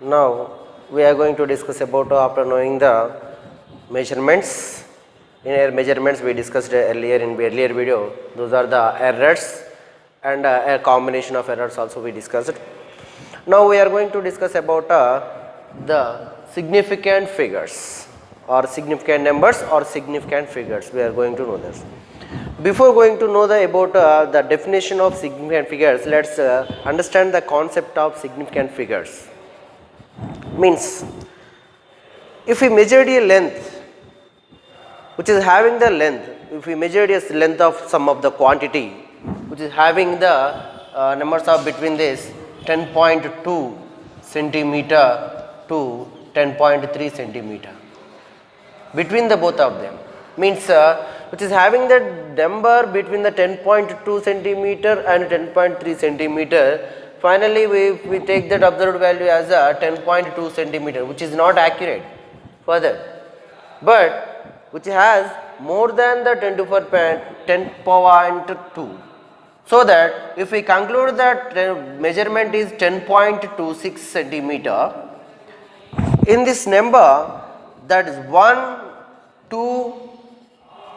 Now we are going to discuss about after knowing the measurements. In air measurements we discussed earlier in earlier video. Those are the errors and a combination of errors also we discussed. Now we are going to discuss about the significant figures or significant numbers or significant figures. We are going to know this. Before going to know about the definition of significant figures, let's understand the concept of significant figures. Means if we measured a length which is having the length, if we measured a length of some of the quantity which is having the numbers of between this 10.2 centimeter to 10.3 centimeter, between the both of them means which is having the number between the 10.2 centimeter and 10.3 centimeter. Finally, we take that observed value as a 10.2 centimeter, which is not accurate further, but which has more than the 10.2. So that if we conclude that measurement is 10.26 centimeter, in this number that is 1, 2,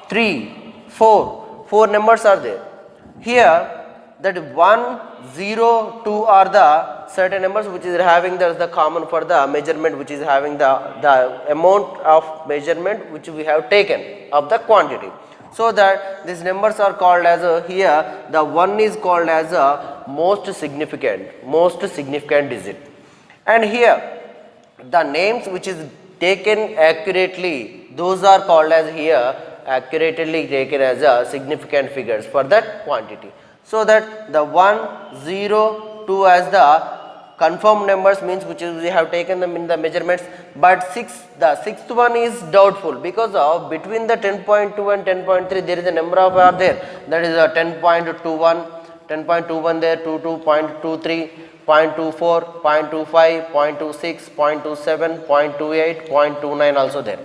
3, 4, 4 numbers are there. Here that 1, 0, 2 are the certain numbers which is having the common for the measurement, which is having the amount of measurement which we have taken of the quantity. So that these numbers are called as here the 1 is called as a most significant digit, and here the names which is taken accurately, those are called as here accurately taken as a significant figures for that quantity. So that the 1, 0, 2 as the confirmed numbers means which is we have taken them in the measurements, but the sixth one is doubtful because of between the 10.2 and 10.3 there is a number of are there, that is a 10.21 there, 22.23, 0.24, 0.25, 0.26, 0.27, 0.28, 0.29 also there.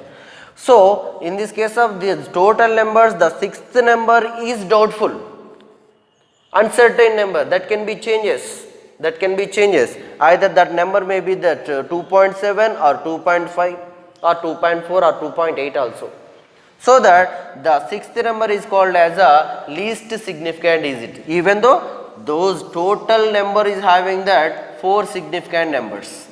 So in this case of these total numbers, the sixth number is doubtful, uncertain number, that can be changes, either that number may be that 2.7 or 2.5 or 2.4 or 2.8 also. So that the sixth number is called as a least significant digit, even though those total number is having that 4 significant numbers.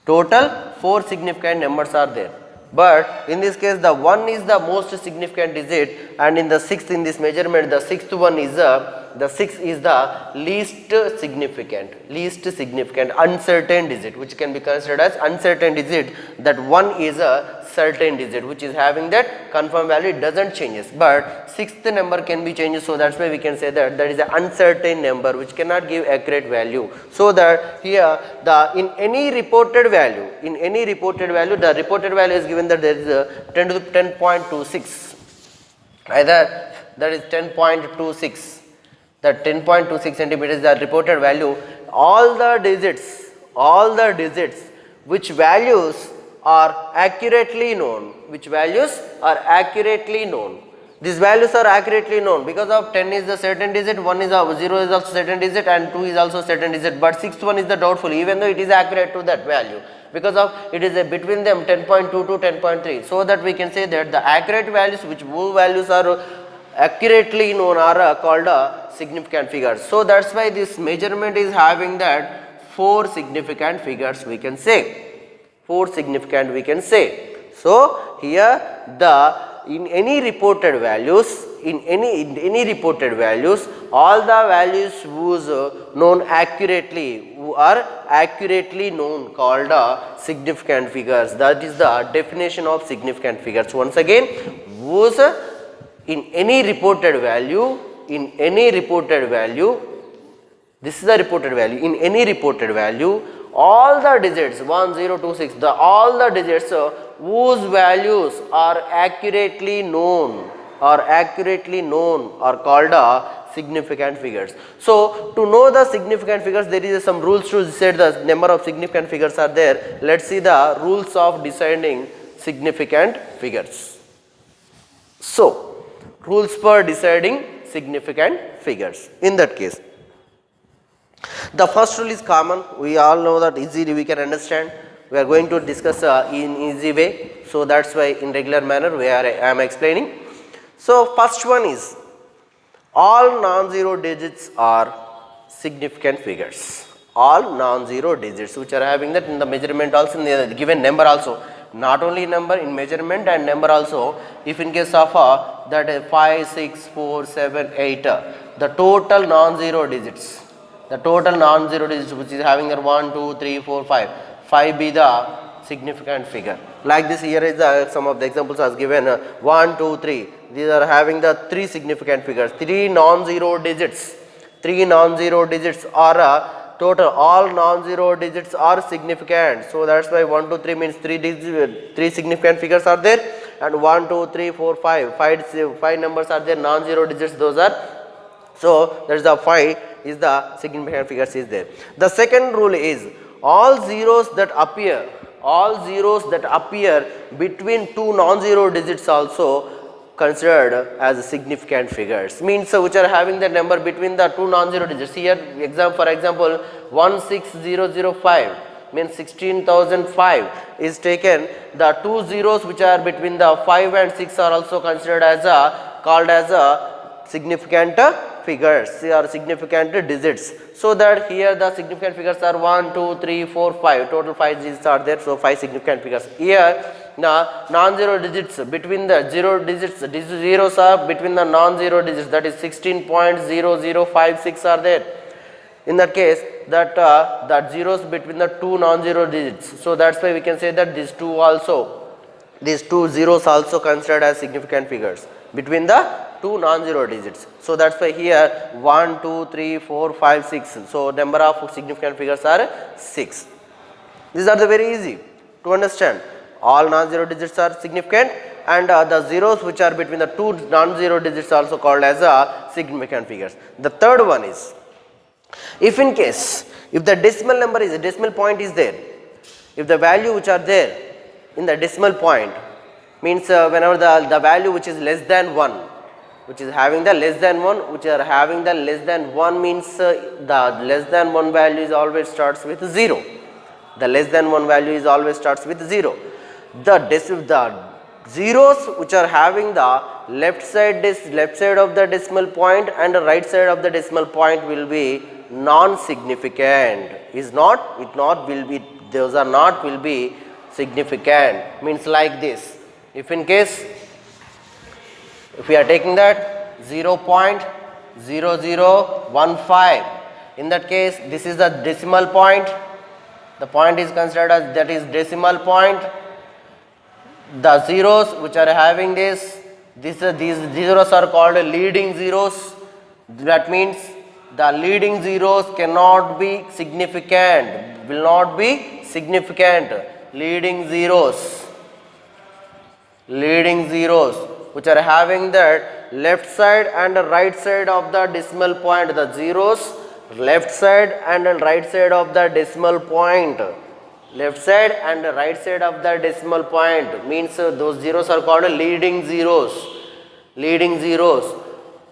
Total 4 significant numbers are there, but in this case the 1 is the most significant digit, and in the sixth, in this measurement, the sixth one is the 6 is the least significant uncertain digit, which can be considered as uncertain digit. That 1 is a certain digit which is having that confirmed value, it doesn't changes, but sixth number can be changed. So that's why we can say that that is an uncertain number which cannot give accurate value. So that here the in any reported value, the reported value is given that there is a 10 to the 10.26, either that is 10.26, that 10.26 centimeters is the reported value. All the digits which values are accurately known, these values are accurately known because of 10 is the certain digit, 1 is a 0 is also certain digit, and 2 is also certain digit, but sixth one is the doubtful, even though it is accurate to that value because of it is between them 10.2 to 10.3. So that we can say that the accurate values which both values are accurately known are called significant figures. So that's why this measurement is having that 4 significant figures, we can say 4 significant we can say. So here the in any reported values, all the values whose known accurately, who are accurately known, called significant figures. That is the definition of significant figures. Once again, whose in any reported value, this is the reported value, in any reported value, all the digits 1, 0, 2, 6, all the digits whose values are accurately known are called significant figures. So to know the significant figures, there is some rules to decide the number of significant figures are there. Let's see the rules of deciding significant figures. So rules for deciding significant figures. In that case, The first rule is common. We all know that easily we can understand. We are going to discuss in easy way. So that's why in regular manner I am explaining. So first one is all non-zero digits are significant figures. All non-zero digits which are having that in the measurement also, in the given number also, not only number in measurement and number also. If in case of that 5, 6, 4, 7, 8, the total non-zero digits, which is having the 1, 2, 3, 4, 5 be the significant figure. Like this here is some of the examples as given 1, 2, 3. These are having the 3 significant figures, 3 non-zero digits. 3 non-zero digits are total, all non-zero digits are significant. So that's why 1, 2, 3 means 3 significant figures are there, and 1, 2, 3, 4, 5. 5 numbers are there, non-zero digits those are. So that is the 5 is the significant figures is there. The second rule is all zeros that appear between 2 non-zero digits also considered as significant figures, means which are having the number between the 2 non-zero digits. Here for example 16005 means 16,005 is taken. The 2 zeros which are between the 5 and 6 are also considered as called as significant figures or significant digits. So that here the significant figures are 1, 2, 3, 4, 5. Total 5 digits are there. So 5 significant figures. Here the non-zero digits between the zero digits, these zeros are between the non-zero digits, that is 16.0056 are there. In that case that zeros between the 2 non-zero digits. So that's why we can say that these two zeros also considered as significant figures between the 2 non-zero digits. So that's why here 1, 2, 3, 4, 5, 6. So number of significant figures are 6. These are the very easy to understand. All non-zero digits are significant, and the zeros which are between the 2 non-zero digits are also called as significant figures. The third one is, if the decimal point is there, if the value which are there in the decimal point, means whenever the value which is less than 1, which is having the less than 1, which are having the less than 1 means the less than 1 value is always starts with 0. The less than 1 value is always starts with 0. The zeros which are having the left side of the decimal point and the right side of the decimal point will be non-significant. Will be significant. Means like this. If we are taking that 0.0015, in that case this is the decimal point. The point is considered as that is decimal point. The zeros which are having these zeros are called leading zeros. That means the leading zeros cannot be significant, will not be significant. Leading zeros which are having that left side and right side of the decimal point. The zeros left side and right side of the decimal point. Left side and right side of the decimal point means those zeros are called leading zeros. Leading zeros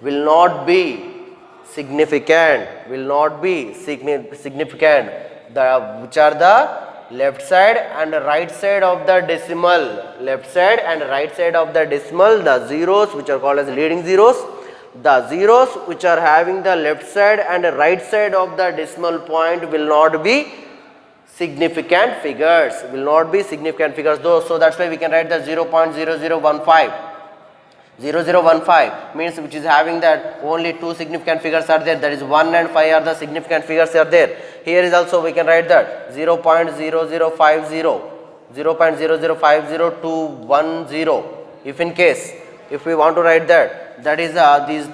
will not be significant. Which are the left side and right side of the decimal. The zeros which are called as leading zeros. The zeros which are having the left side and right side of the decimal point will not be significant figures. Though. So that's why we can write the 0.0015. 0015 means which is having that only 2 significant figures are there, that is 1 and 5 are the significant figures are there. Here is also we can write that 0.0050 to 10. If we want to write that is these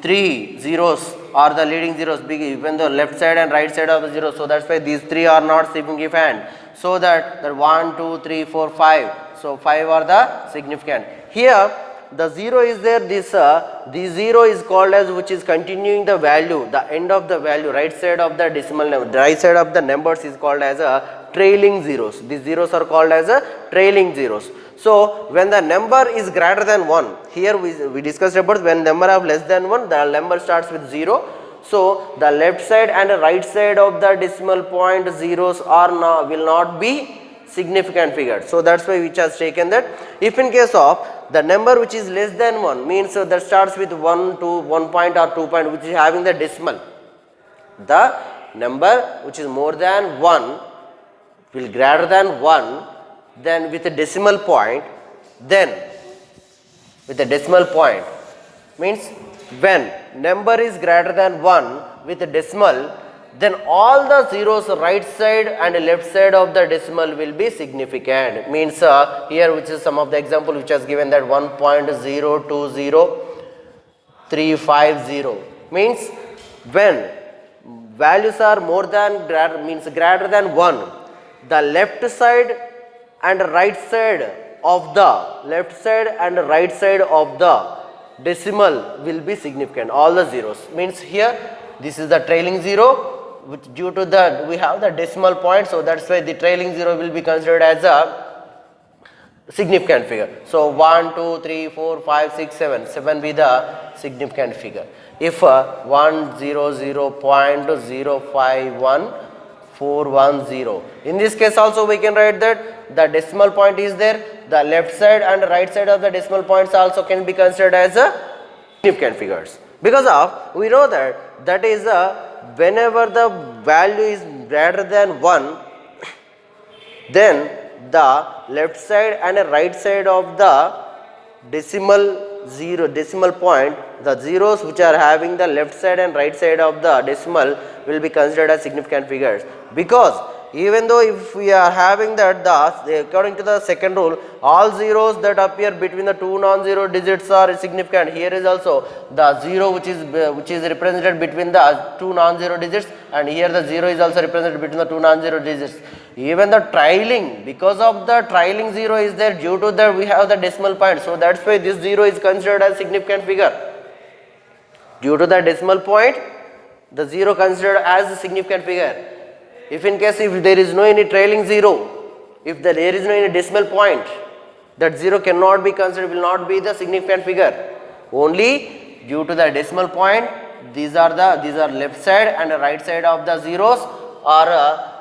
three zeros are the leading zeros, even the left side and right side of the zero. So that's why these 3 are not significant. So that 1, 2, 3, 4, 5. So 5 are the significant. Here the 0 is there. This 0 is called as which is continuing the value, the end of the value, right side of the decimal number, the right side of the numbers is called as trailing zeros. These zeros are called as trailing zeros. So when the number is greater than 1, here we discussed about when number of less than 1, the number starts with 0. So the left side and right side of the decimal point zeros are will not be significant figures. So that's why which has taken that. If in case of the number which is less than 1 means that starts with 1 to 1 point or 2 point which is having the decimal. The number which is more than 1 will greater than 1, then with a decimal point, then with a decimal point means when number is greater than 1 with a decimal, then all the zeros right side and left side of the decimal will be significant. Means here which is some of the example which has given that 1.020350 means when values are more than greater than 1, the left side and right side of the decimal will be significant, all the zeros. Means here this is the trailing zero, which due to that we have the decimal point, so that's why the trailing zero will be considered as a significant figure. So 1, 2, 3, 4, 5, 6, 7, 7 be the significant figure. If 100.051410, in this case also we can write that the decimal point is there, the left side and right side of the decimal points also can be considered as a significant figures. Because of we know that is whenever the value is greater than 1, then the left side and right side of the decimal point, the zeros which are having the left side and right side of the decimal will be considered as significant figures. Because even though if we are having that according to the second rule, all zeros that appear between the two non-zero digits are significant. Here is also the zero which is represented between the two non-zero digits, and here the zero is also represented between the two non-zero digits. Even the trailing, because of the trailing zero is there, due to that we have the decimal point, so that's why this zero is considered as significant figure. Due to the decimal point, the zero considered as a significant figure. If in case if there is no any trailing zero, if there is no any decimal point, that zero cannot be considered, will not be the significant figure. Only due to the decimal point, these are left side and right side of the zeros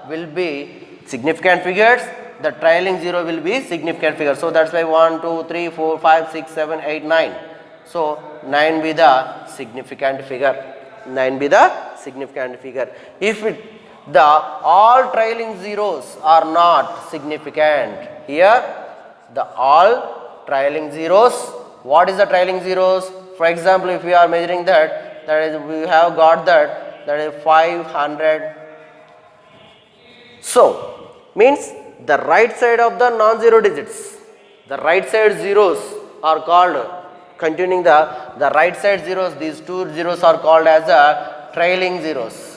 will be significant figures. The trailing zero will be significant figure. So that's why 1, 2, 3, 4, 5, 6, 7, 8, 9. So 9 be the significant figure. 9 be the significant figure. If the all trailing zeros are not significant, here the all trailing zeros, what is the trailing zeros? For example, if we are measuring that is we have got that is 500. So means the right side of the non-zero digits, the right side zeros are called, containing the right side zeros, these two zeros are called as trailing zeros.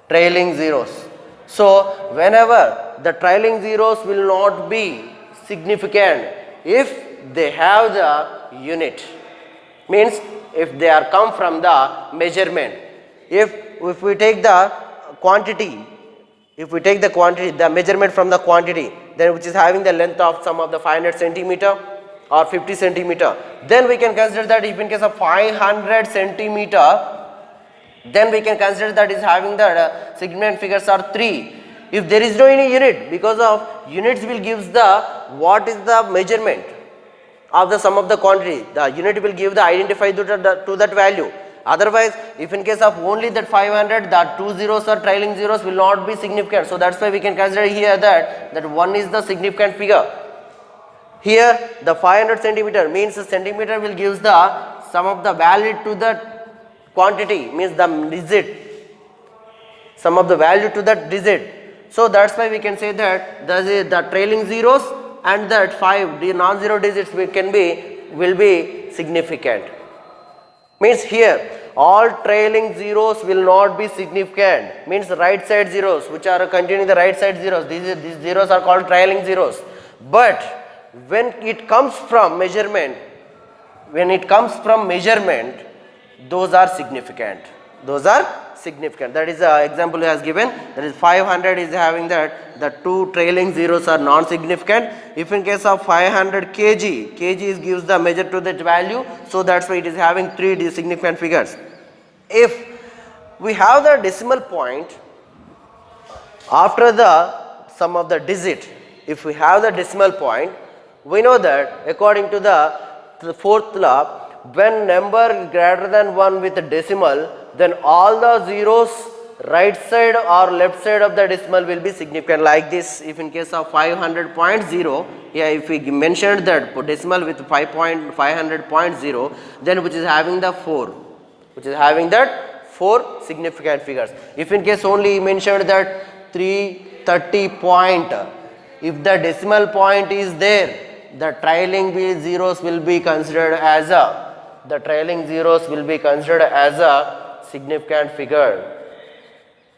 Trailing zeros. So whenever the trailing zeros will not be significant if they have the unit, means if they are come from the measurement. If we take the quantity, the measurement from the quantity, then which is having the length of some of the 500 centimeter or 50 centimeter, then we can consider that if in case of 500 centimeter, then we can consider that is having the significant figures are 3. If there is no any unit, because of units will gives the what is the measurement of the sum of the quantity, the unit will give the identifier to that value. Otherwise, if in case of only that 500, the two zeros or trailing zeros will not be significant. So that's why we can consider here that 1 is the significant figure. Here the 500 centimeter means the centimeter will gives the sum of the value to the quantity, means the digit, sum of the value to that digit. So that's why we can say that the trailing zeros and that 5 non-zero digits will be significant. Means here all trailing zeros will not be significant, means right side zeros which are containing the right side zeros, these zeros are called trailing zeros. But when it comes from measurement, those are significant. That is the example he has given. That is 500 is having that the two trailing zeros are non-significant. If in case of 500 kg gives the measure to that value, so that's why it is having 3 significant figures. If we have the decimal point after the sum of the digit, if we have the decimal point, we know that according to the fourth law, when number greater than 1 with a decimal, then all the zeros right side or left side of the decimal will be significant, like this. If in case of 500.0, yeah, if we mentioned that decimal with 500.0, then which is having the 4, which is having that 4 significant figures. If in case only mentioned that 330 point, if the decimal point is there, the trailing zeros will be considered as a significant figure.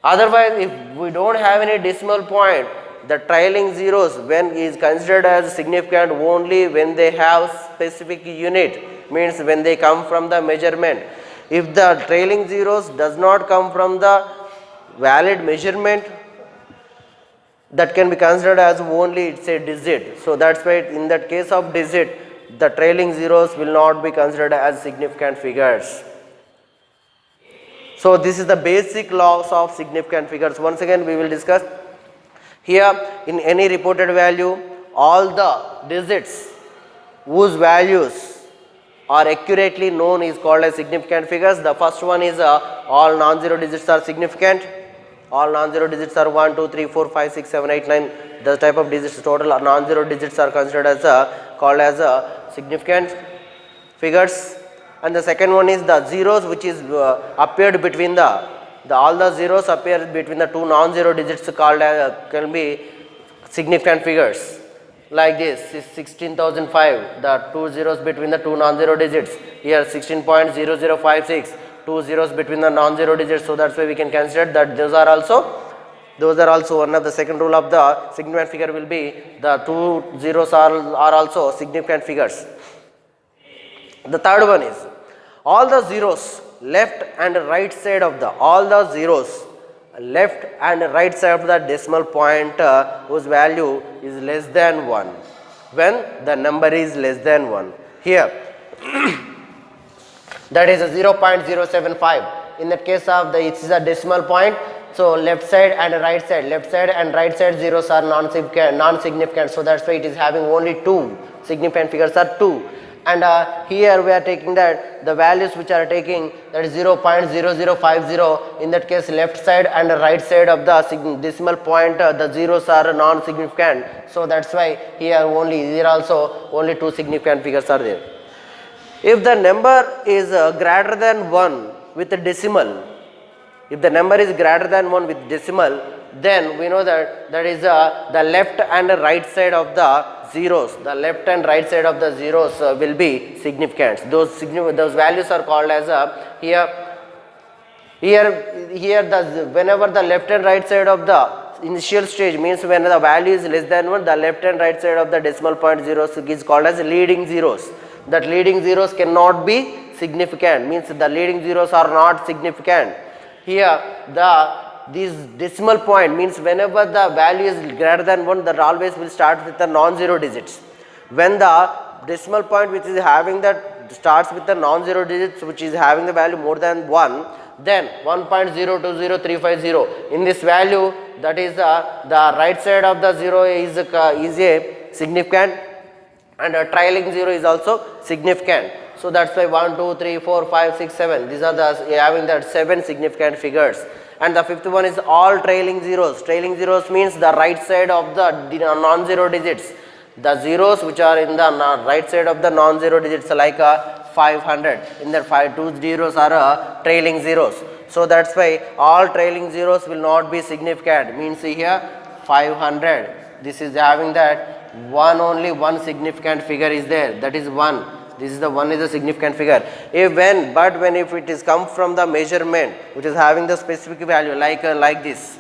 Otherwise, if we don't have any decimal point, the trailing zeros when is considered as significant only when they have specific unit, means when they come from the measurement. If the trailing zeros does not come from the valid measurement, that can be considered as only it's a digit. So that's why in that case of digit, the trailing zeros will not be considered as significant figures. So this is the basic laws of significant figures. Once again we will discuss. Here in any reported value, all the digits whose values are accurately known is called as significant figures. The first one is all non-zero digits are significant. All non-zero digits are 1, 2, 3, 4, 5, 6, 7, 8, 9. The type of digits, total non-zero digits are considered as called as significant figures. And the second one is the zeros, which is appeared between all the zeros appear between the two non-zero digits called as can be significant figures. Like this is 16,005, the two zeros between the two non-zero digits. Here 16.0056, two zeros between the non-zero digits. So that's why we can consider that those are also one of the second rule of the significant figure will be the two zeros are also significant figures. The third one is all the zeros left and right side of the decimal point whose value is less than 1, when the number is less than 1. Here that is a 0.075. In the case of it is a decimal point, so left side and right side zeros are non-significant. So that's why it is having only 2 significant figures are 2. And here we are taking that the values which are taking that is 0.0050. In that case, left side and right side of the decimal point, the zeros are non-significant. So that's why here only 2 significant figures are there. If the number is greater than 1 with a decimal, then we know that is the left and right side of the zeros. The left and right side of the zeros will be significant. Those values are called as whenever the left and right side of the initial stage, means when the value is less than 1, the left and right side of the decimal point zeros is called as leading zeros. That leading zeros cannot be significant, means the leading zeros are not significant. Here this decimal point means whenever the value is greater than 1, that always will start with the non-zero digits. When the decimal point which is having that starts with the non-zero digits which is having the value more than 1, then 1.020350. In this value, that is the right side of the zero is a significant, and a trailing zero is also significant. So that's why 1, 2, 3, 4, 5, 6, 7. These are having that 7 significant figures. And the fifth one is all trailing zeros. Trailing zeros means the right side of the non-zero digits. The zeros which are in the right side of the non-zero digits, like 500. In that 2 zeros are trailing zeros. So that's why all trailing zeros will not be significant. Means here 500. This is having that only one significant figure is there. That is 1. This is the 1 is a significant figure. When if it is come from the measurement which is having the specific value, like this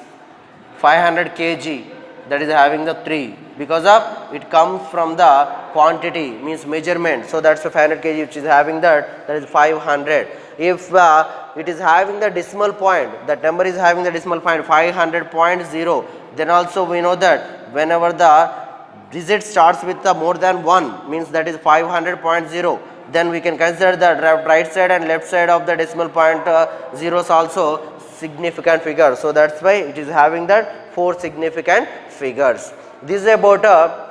500 kg, that is having the 3, because of it comes from the quantity, means measurement. So that's the 500 kg which is having that is 500. If it is having the decimal point, that number is having the decimal point 500.0, then also we know that whenever the digit starts with the more than 1, means that is 500.0, then we can consider the right side and left side of the decimal point zeros also significant figure. So that's why it is having that 4 significant figures. This is about a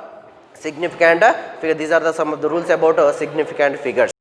significant figure. These are some of the rules about significant figures.